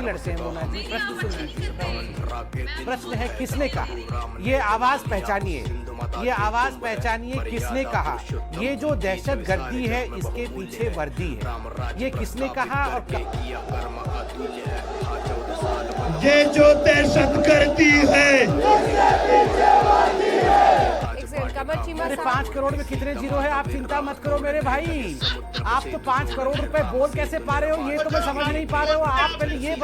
लड़ते हैं मोना जी। प्रश्न सुन लीजिए। प्रश्न है किसने कहा, ये आवाज पहचानिए, ये आवाज पहचानिए, किसने कहा ये जो दहशत गर्दी है इसके पीछे वर्दी है, ये किसने कहा और ये जो दहशत गर्दी है। अरे 5 करोड़ में कितने जीरो है, आप चिंता मत करो मेरे भाई। आप तो 5 करोड़ रुपए बोल कैसे पा रहे हो, ये तो मैं समझ नहीं पा रहे हो। आप पहले ये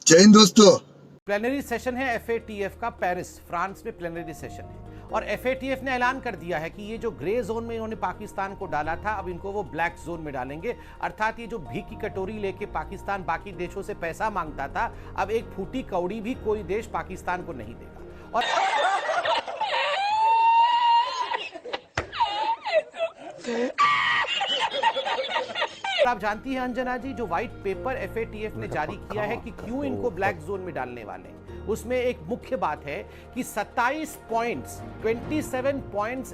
जय हिंद दोस्तों। प्लेनरी सेशन है FATF का, पेरिस फ्रांस में प्लेनरी सेशन है और FATF ने ऐलान कर दिया है कि ये जो ग्रे जोन में इन्होंने पाकिस्तान को डाला था, अब इनको वो ब्लैक जोन में डालेंगे। अर्थात ये जो भीख की कटोरी लेके पाकिस्तान बाकी देशों से पैसा मांगता था, अब एक फूटी कौड़ी भी कोई देश पाकिस्तान को नहीं देगा। और आप जानती हैं अंजना जी, जो व्हाइट पेपर FATF ने जारी किया है कि क्यों इनको ब्लैक जोन में डालने वाले हैं, उसमें एक मुख्य बात है कि 27 पॉइंट्स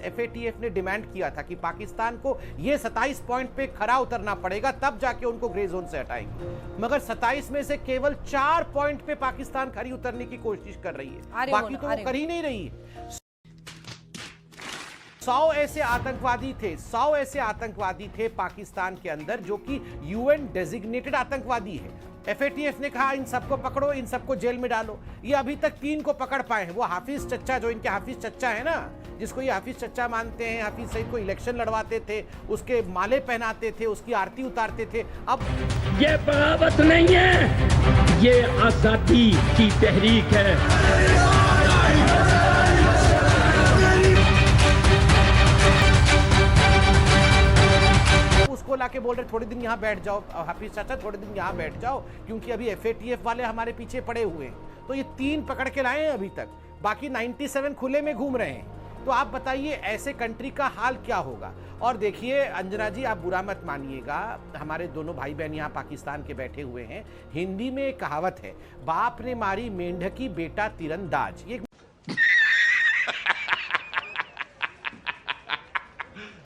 FATF ने डिमांड किया था कि पाकिस्तान को ये 27 पॉइंट पे खरा उतरना पड़ेगा, तब जाके उनको ग्रे जोन से हटाएंगे। मगर 27 में से केवल 4 पॉइंट पे पाकिस्तान खरी उतरने की कोशिश कर रही है, बाकी तो वो कर ही नहीं रही है। 100 ऐसे आतंकवादी थे पाकिस्तान के अंदर जो कि UN डेजिग्नेटेड आतंकवादी है। FATF ने कहा इन सबको पकड़ो, इन सबको जेल में डालो। ये अभी तक 3 को पकड़ पाए हैं। वो हाफिज चच्चा, जो इनके हाफिज चच्चा है ना, जिसको ये हाफिज चच्चा मानते हैं, हाफिज सईद को इलेक्शन लड़वाते थे, उसके माले पहनाते थे, उसकी आरती उतारते थे। अब ये बगावत नहीं है, ये आजादी की तहरीक है। उसको लाके बोल रहे थोड़े दिन यहाँ बैठ जाओ, हाफिज चाचा थोड़े दिन यहाँ बैठ जाओ, क्योंकि अभी FATF वाले हमारे पीछे पड़े हुए हैं। तो ये 3 पकड़ के लाए हैं अभी तक, बाकी 97 खुले में घूम रहे हैं। तो आप बताइए ऐसे कंट्री का हाल क्या होगा। और देखिए अंजना जी, आप बुरा मत मानिएगा, हमारे दोनों भाई बहन यहाँ पाकिस्तान के बैठे हुए हैं। हिंदी में एक कहावत है, बाप ने मारी मेंढकी बेटा तीरंदाज। ये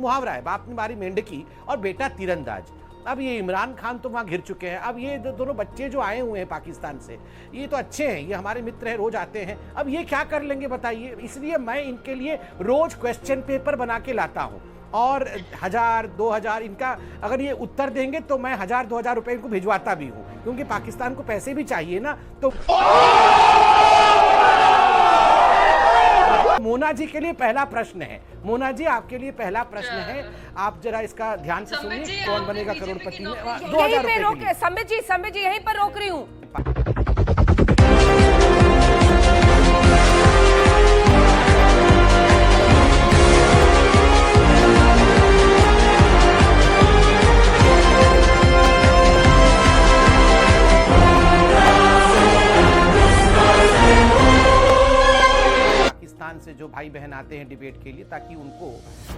मुहावरा है, बाप ने मारी मेंढकी और बेटा तीरंदाज। अब ये इमरान खान तो वहां घिर चुके हैं। अब ये दोनों बच्चे जो आए हुए हैं पाकिस्तान से, ये तो अच्छे हैं, ये हमारे मित्र हैं, रोज आते हैं। अब ये क्या कर लेंगे बताइए। इसलिए मैं इनके लिए रोज क्वेश्चन पेपर बना के लाता हूं और 1000 2000 इनका अगर ये उत्तर देंगे तो मैं 1000 2000 रुपए इनको भिजवाता भी हूं, क्योंकि पाकिस्तान को पैसे भी चाहिए ना। तो मोना जी के लिए पहला प्रश्न है। मोना जी आपके लिए पहला प्रश्न है, आप जरा इसका ध्यान से सुनिए। कौन बनेगा करोड़पति में 2000 रुपए। संबित जी यहीं पर रोक रही हूँ। से जो भाई बहन आते हैं डिबेट के लिए, ताकि उनको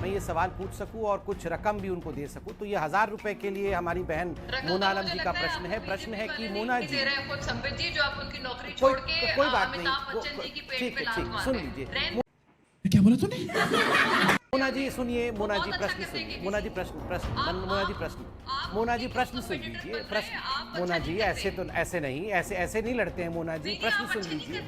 मैं ये सवाल पूछ सकूं और कुछ रकम भी उनको दे सकूं। तो ये 1000 रुपए के लिए हमारी बहन मोना आलम जी का प्रश्न है। प्रश्न है कि मोना जी, कोई बात नहीं, ठीक है, सुन लीजिए। क्या बोला तूने? मोना जी सुनिए, मोना जी प्रश्न सुनिए, मोना जी प्रश्न सुन लीजिए। प्रश्न मोना जी, ऐसे नहीं लड़ते हैं मोना जी। प्रश्न सुन लीजिए।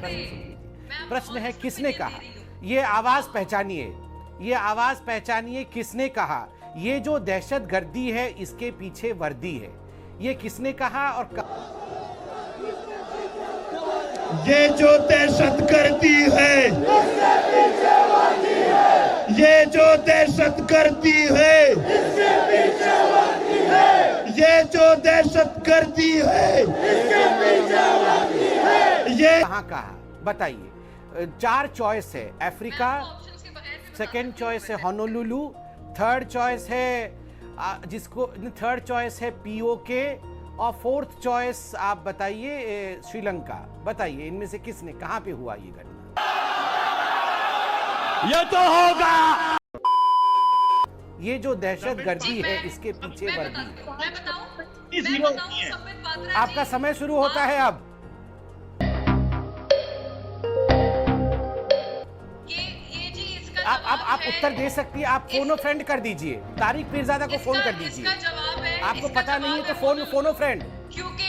प्रश्न है किसने कहा, ये आवाज पहचानिए, ये आवाज पहचानिए, किसने कहा ये जो दहशत गर्दी है इसके पीछे वर्दी है, ये किसने कहा और ये जो दहशत गर्दी है, ये जो दहशत गर्दी है, ये जो दहशत गर्दी है, ये कहाँ कहा बताइए। 4 चॉइस है, अफ्रीका, सेकेंड चॉइस है होनोलुलु, थर्ड चॉइस है POK और 4th चॉइस आप बताइए श्रीलंका। बताइए इनमें से किसने, कहां पे हुआ ये घटना? ये तो होगा, ये जो दहशत गर्दी है इसके पीछे वर्दी है। आपका समय शुरू होता है अब। आप उत्तर दे सकती है। आप फोनो फ्रेंड कर दीजिए, तारिक पीरजादा को फोन कर दीजिए। आपको पता नहीं है तो फोनो फ्रेंड। क्योंकि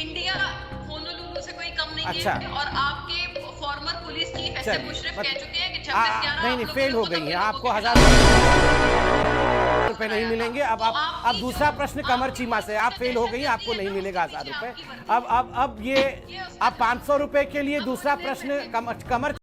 इंडिया होनोलुलु से कोई कम नहीं अच्छा। है और आपके फॉर्मर पुलिस चीफ एस चलिए, मुशर्रफ मत- कह चुके हैं कि 26/11 नहीं नहीं फेल हो गई है, आपको 1000 रुपए नहीं मिलेंगे। अब अब दूसरा प्रश्न कमर चीमा से, आप फेल हो गई, आपको नहीं मिलेगा 1000 रुपए। अब ये आप 500 रुपए के लिए दूसरा प्रश्न कमर